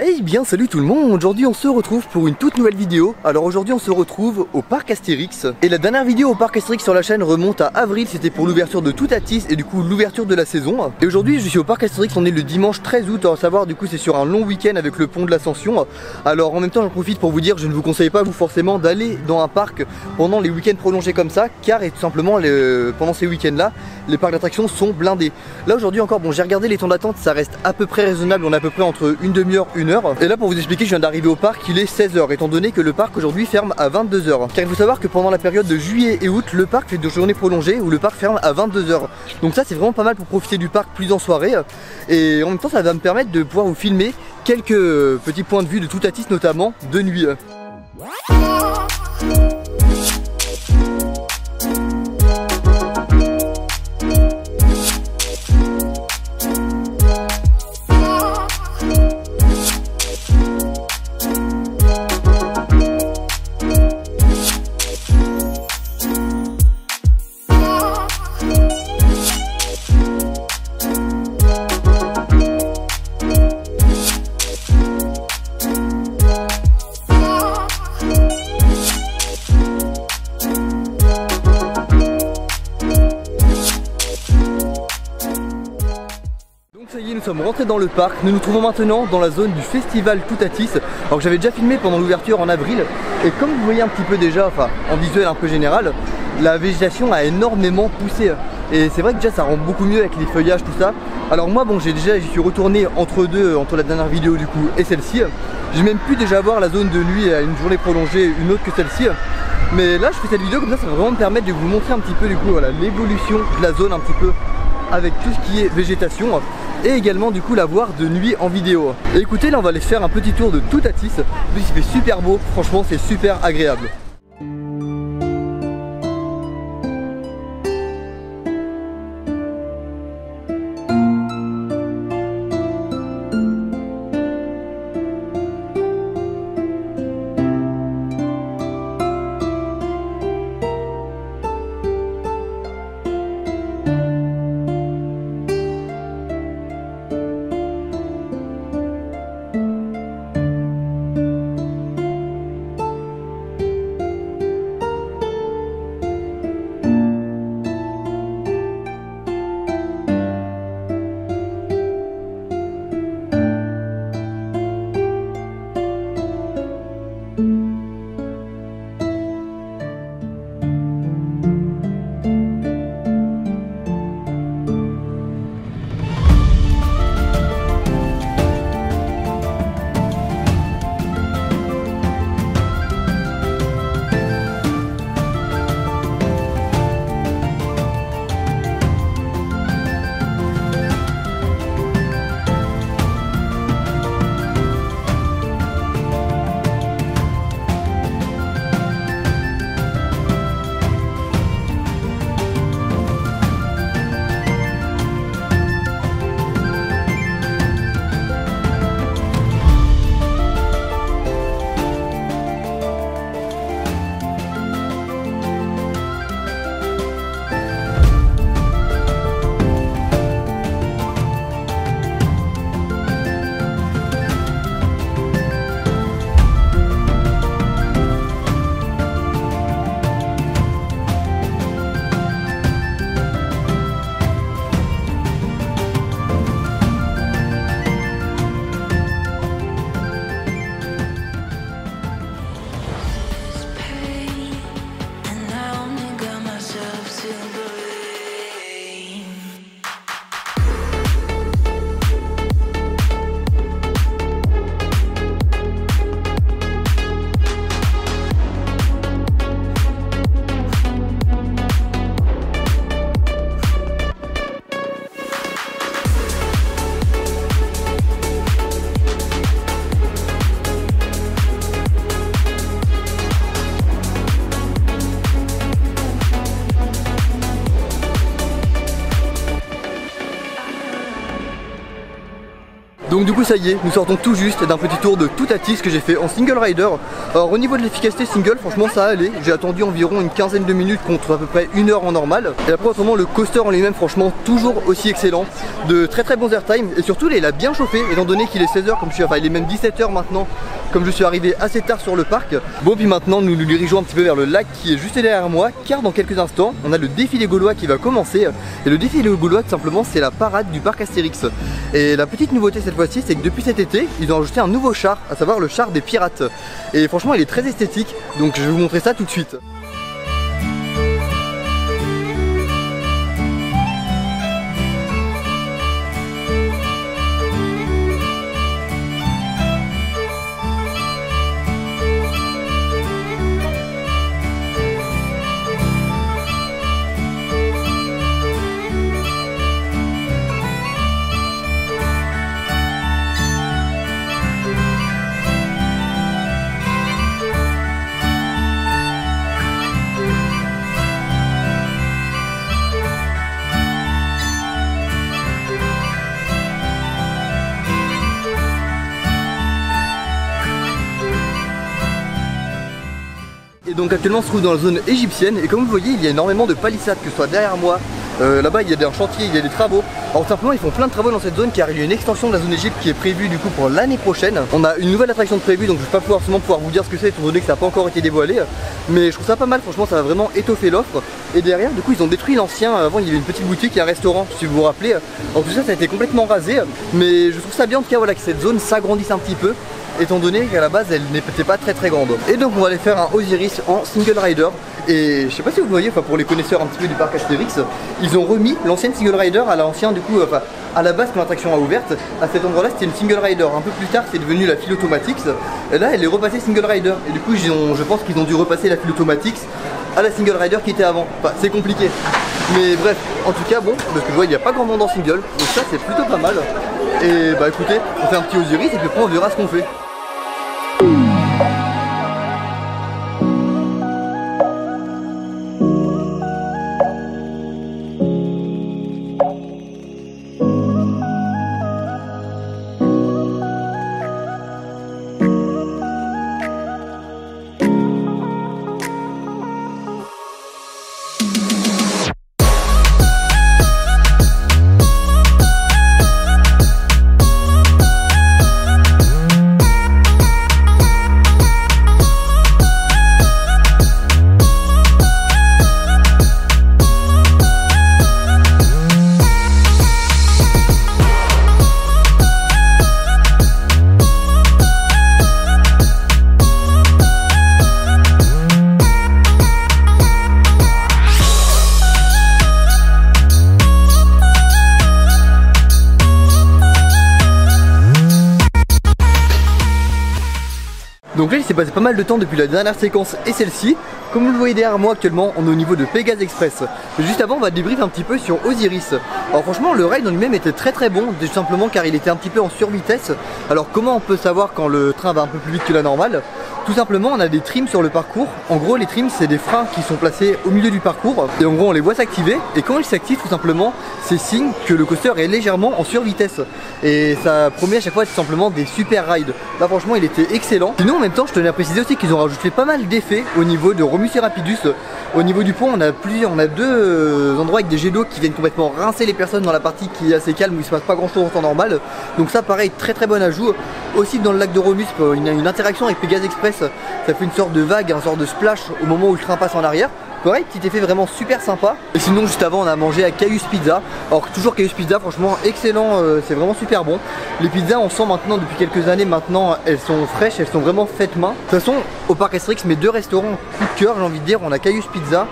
Eh bien salut tout le monde, aujourd'hui on se retrouve pour une toute nouvelle vidéo. Alors aujourd'hui on se retrouve au parc Astérix. Et la dernière vidéo au parc Astérix sur la chaîne remonte à avril, c'était pour l'ouverture de Toutatis et du coup l'ouverture de la saison. Et aujourd'hui je suis au parc Astérix, on est le dimanche 13 août, à savoir du coup c'est sur un long week-end avec le pont de l'Ascension. Alors en même temps j'en profite pour vous dire, je ne vous conseille pas vous forcément d'aller dans un parc pendant les week-ends prolongés comme ça, car tout simplement pendant ces week-ends là, les parcs d'attractions sont blindés. Là aujourd'hui encore, bon j'ai regardé les temps d'attente, ça reste à peu près raisonnable, on est à peu près entre une demi-heure, une heure. Et là pour vous expliquer, je viens d'arriver au parc, il est 16 h, étant donné que le parc aujourd'hui ferme à 22 h. Car il faut savoir que pendant la période de juillet et août, le parc fait de journées prolongées où le parc ferme à 22 h. Donc ça c'est vraiment pas mal pour profiter du parc plus en soirée. Et en même temps ça va me permettre de pouvoir vous filmer quelques petits points de vue de Toutatis, notamment de nuit. Ça y est, nous sommes rentrés dans le parc. Nous nous trouvons maintenant dans la zone du festival Toutatis. Alors que j'avais déjà filmé pendant l'ouverture en avril. Et comme vous voyez un petit peu déjà, enfin en visuel un peu général, la végétation a énormément poussé. Et c'est vrai que déjà ça rend beaucoup mieux avec les feuillages, tout ça. Alors moi bon, j'y suis retourné entre la dernière vidéo du coup et celle-ci. J'ai même pu déjà voir la zone de nuit à une journée prolongée, une autre que celle-ci. Mais là je fais cette vidéo comme ça va vraiment me permettre de vous montrer un petit peu du coup voilà l'évolution de la zone un petit peu avec tout ce qui est végétation. Et également du coup la voir de nuit en vidéo. Et écoutez, là on va aller faire un petit tour de Toutatis. Il fait super beau, franchement c'est super agréable. Donc du coup ça y est, nous sortons tout juste d'un petit tour de Toutatis que j'ai fait en single rider. Alors au niveau de l'efficacité single, franchement ça allait. J'ai attendu environ une quinzaine de minutes contre à peu près 1 heure en normal. Et après autrement le coaster en lui-même franchement toujours aussi excellent. De très bons airtime et surtout là, il a bien chauffé étant donné qu'il est 16h comme je suis, enfin il est même 17h maintenant comme je suis arrivé assez tard sur le parc. Bon puis maintenant nous nous dirigeons un petit peu vers le lac qui est juste derrière moi car dans quelques instants on a le défilé gaulois qui va commencer. Et le défilé gaulois tout simplement c'est la parade du parc Astérix. Et la petite nouveauté cette fois-ci c'est que depuis cet été ils ont ajouté un nouveau char, à savoir le char des pirates. Et franchement il est très esthétique donc je vais vous montrer ça tout de suite. Et donc actuellement on se trouve dans la zone égyptienne et comme vous voyez il y a énormément de palissades, que ce soit derrière moi, là-bas il y a un chantier, il y a des travaux. Alors simplement ils font plein de travaux dans cette zone car il y a une extension de la zone Égypte qui est prévue du coup pour l'année prochaine. On a une nouvelle attraction de prévue donc je vais pas forcément pouvoir vous dire ce que c'est étant donné que ça n'a pas encore été dévoilé. Mais je trouve ça pas mal, franchement ça va vraiment étoffer l'offre. Et derrière du coup ils ont détruit l'ancien, avant il y avait une petite boutique et un restaurant si vous vous rappelez. Alors tout ça a été complètement rasé mais je trouve ça bien en tout cas voilà, que cette zone s'agrandisse un petit peu. Étant donné qu'à la base elle n'était pas très grande. Et donc on va aller faire un Osiris en single rider. Et je sais pas si vous voyez, enfin pour les connaisseurs un petit peu du parc Astérix, ils ont remis l'ancienne single rider à l'ancien du coup, enfin à la base quand l'attraction a ouverte, à cet endroit là c'était une single rider. Un peu plus tard c'est devenu la file automatique. Et là elle est repassée single rider. Et du coup je pense qu'ils ont dû repasser la file automatique à la single rider qui était avant. Enfin c'est compliqué. Mais bref, en tout cas bon, parce que je vois il n'y a pas grand monde en single. Donc ça c'est plutôt pas mal. Et bah écoutez, on fait un petit Osiris et puis après on verra ce qu'on fait. Donc là il s'est passé pas mal de temps depuis la dernière séquence et celle-ci. Comme vous le voyez derrière moi actuellement, on est au niveau de Pégase Express. Et juste avant on va débriefer un petit peu sur Osiris. Alors franchement le ride en lui-même était très bon, tout simplement car il était un petit peu en survitesse. Alors comment on peut savoir quand le train va un peu plus vite que la normale? Tout simplement on a des trims sur le parcours. En gros les trims c'est des freins qui sont placés au milieu du parcours. Et en gros on les voit s'activer. Et quand ils s'activent tout simplement c'est signe que le coaster est légèrement en survitesse. Et ça promet à chaque fois tout simplement des super rides. Là franchement il était excellent. Sinon en même temps je tenais à préciser aussi qu'ils ont rajouté pas mal d'effets au niveau de Romus et Rapidus. Au niveau du pont on a deux endroits avec des jets d'eau qui viennent complètement rincer les personnes dans la partie qui est assez calme où il se passe pas grand chose en temps normal. Donc ça pareil très bon ajout. Aussi dans le lac de Romus il y a une interaction avec Pégase Express. Ça fait une sorte de vague, une sorte de splash au moment où le train passe en arrière. Pareil, petit effet vraiment super sympa. Et sinon juste avant on a mangé à Caius Pizza. Alors toujours Caius Pizza franchement excellent, c'est vraiment super bon. Les pizzas on sent maintenant depuis quelques années maintenant elles sont fraîches, elles sont vraiment faites main. De toute façon au parc Astérix mes deux restaurants coup de cœur j'ai envie de dire, on a Caius Pizza.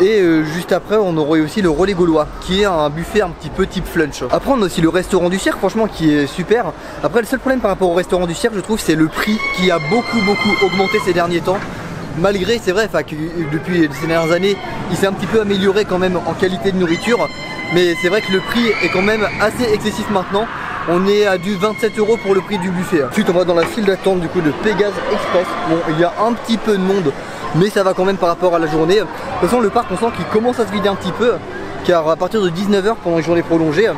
Et juste après on aurait aussi le relais gaulois qui est un buffet un petit peu type flunch. Après on a aussi le restaurant du cirque franchement qui est super. Après le seul problème par rapport au restaurant du cirque je trouve c'est le prix qui a beaucoup augmenté ces derniers temps. Malgré c'est vrai que depuis ces dernières années il s'est un petit peu amélioré quand même en qualité de nourriture. Mais c'est vrai que le prix est quand même assez excessif maintenant. On est à du 27 € pour le prix du buffet. Ensuite on va dans la file d'attente du coup de Pégase Express. Bon il y a un petit peu de monde mais ça va quand même par rapport à la journée. De toute façon le parc on sent qu'il commence à se vider un petit peu car à partir de 19 h pendant une journée prolongée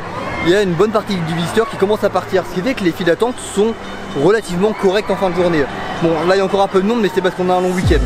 il y a une bonne partie du visiteur qui commence à partir, ce qui fait que les files d'attente sont relativement correctes en fin de journée. Bon, là il y a encore un peu de monde, mais c'est parce qu'on a un long week-end.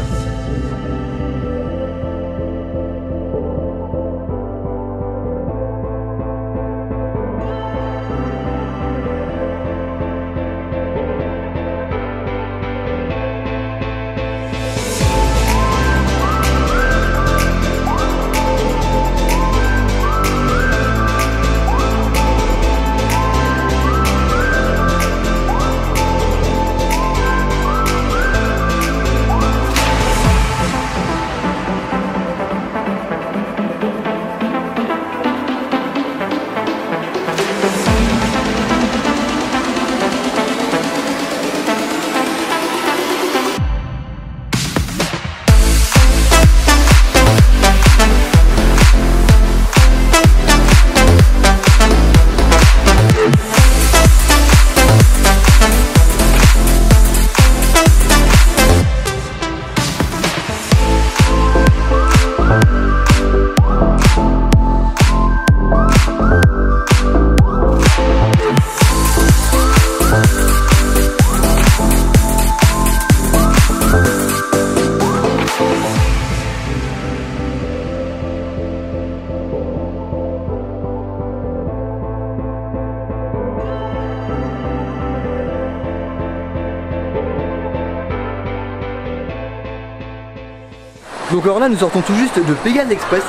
Donc alors là nous sortons tout juste de Pégase Express,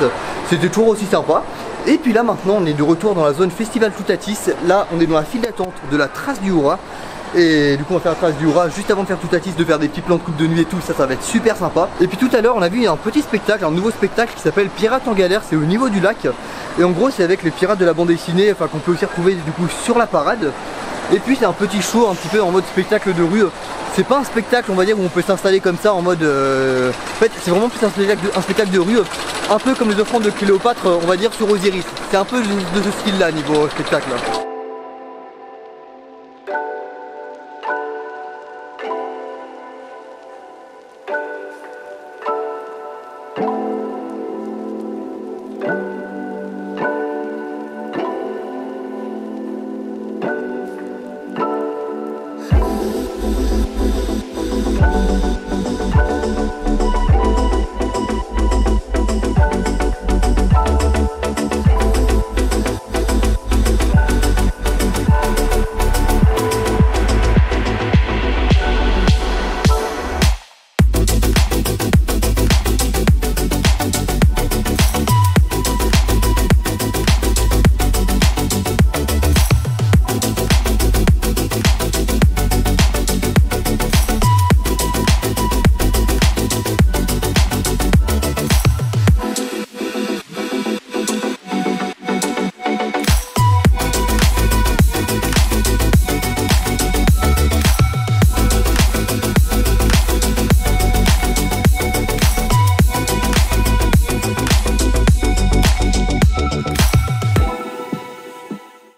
c'était toujours aussi sympa. Et puis là maintenant on est de retour dans la zone Festival Toutatis. Là on est dans la file d'attente de la Trace du Hura. Et du coup on va faire la Trace du Hura juste avant de faire Toutatis, de faire des petits plans de coupe de nuit et tout, ça va être super sympa. Et puis tout à l'heure on a vu un petit spectacle, un nouveau spectacle qui s'appelle Pirates en galère, c'est au niveau du lac. Et en gros c'est avec les pirates de la bande dessinée, enfin qu'on peut aussi retrouver du coup sur la parade. Et puis c'est un petit show un petit peu en mode spectacle de rue. C'est pas un spectacle on va dire où on peut s'installer comme ça en mode en fait c'est vraiment plus un spectacle de rue, un peu comme les offrandes de Cléopâtre on va dire sur Osiris. C'est un peu de ce style là niveau spectacle.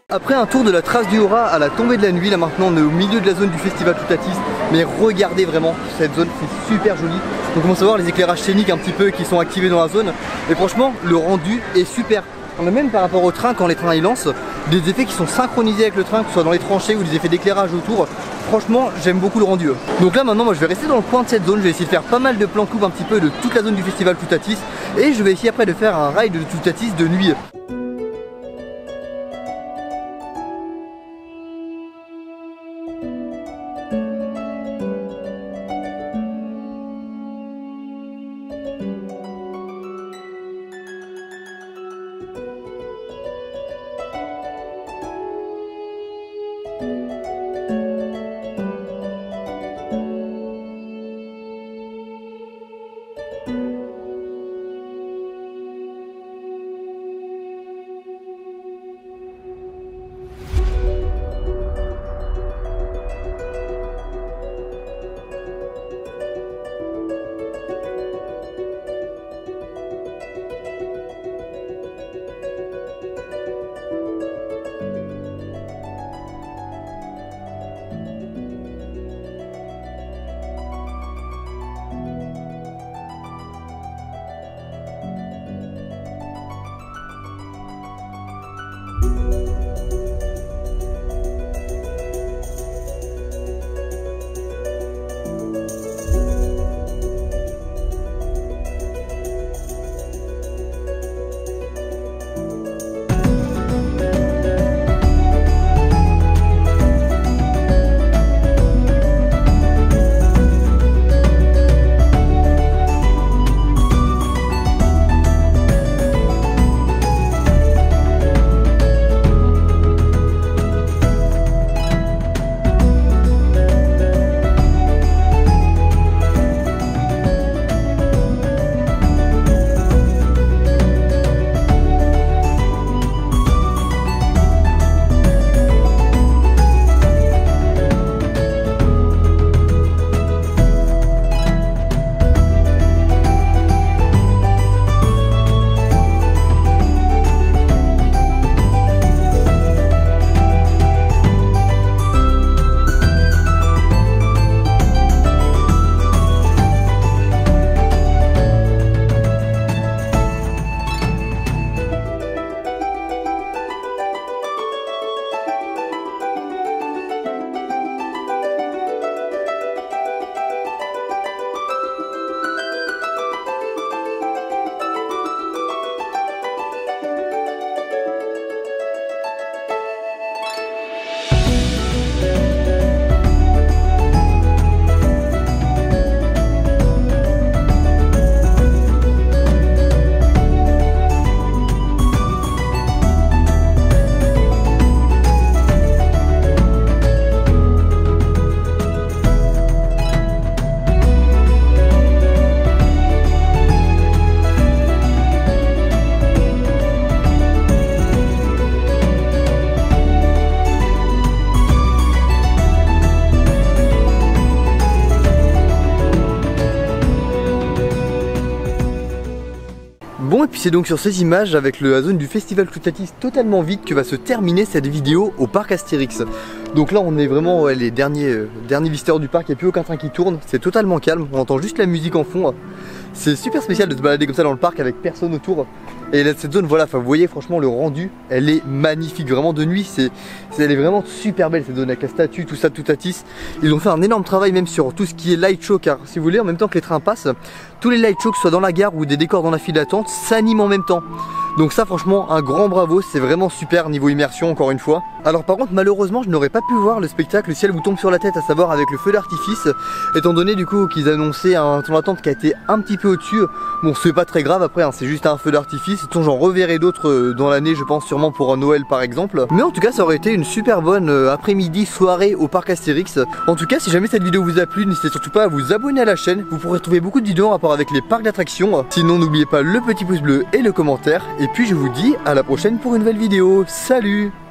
Après un tour de la Trace du Hura à la tombée de la nuit, là maintenant on est au milieu de la zone du Festival Toutatis. Mais regardez vraiment cette zone, c'est super joli. Donc on commence à voir les éclairages scéniques un petit peu qui sont activés dans la zone. Et franchement le rendu est super. On a même par rapport au train, quand les trains ils lancent, des effets qui sont synchronisés avec le train, que ce soit dans les tranchées ou des effets d'éclairage autour. Franchement j'aime beaucoup le rendu. Donc là maintenant moi je vais rester dans le coin de cette zone, je vais essayer de faire pas mal de plans coupe un petit peu de toute la zone du Festival Toutatis. Et je vais essayer après de faire un ride de Toutatis de nuit. Et puis c'est donc sur ces images avec la zone du festival Toutatis totalement vide que va se terminer cette vidéo au parc Astérix. Donc là on est vraiment les derniers visiteurs du parc, il n'y a plus aucun train qui tourne, c'est totalement calme, on entend juste la musique en fond. C'est super spécial de se balader comme ça dans le parc avec personne autour. Et là, cette zone, voilà, enfin, vous voyez franchement le rendu, elle est magnifique, vraiment de nuit, elle est vraiment super belle cette zone avec la statue, tout ça, Toutatis. Ils ont fait un énorme travail même sur tout ce qui est light show, car si vous voulez, en même temps que les trains passent, tous les light shows, que ce soit dans la gare ou des décors dans la file d'attente, s'animent en même temps. Donc ça franchement un grand bravo, c'est vraiment super niveau immersion encore une fois. Alors par contre malheureusement je n'aurais pas pu voir le spectacle Le ciel vous tombe sur la tête, à savoir avec le feu d'artifice, étant donné du coup qu'ils annonçaient un temps d'attente qui a été un petit peu au-dessus. Bon c'est pas très grave après, hein, c'est juste un feu d'artifice, j'en reverrai d'autres dans l'année je pense, sûrement pour un Noël par exemple. Mais en tout cas ça aurait été une super bonne après-midi, soirée au parc Astérix. En tout cas si jamais cette vidéo vous a plu, n'hésitez surtout pas à vous abonner à la chaîne, vous pourrez trouver beaucoup de vidéos en rapport avec les parcs d'attractions. Sinon n'oubliez pas le petit pouce bleu et le commentaire. Et puis je vous dis à la prochaine pour une nouvelle vidéo. Salut!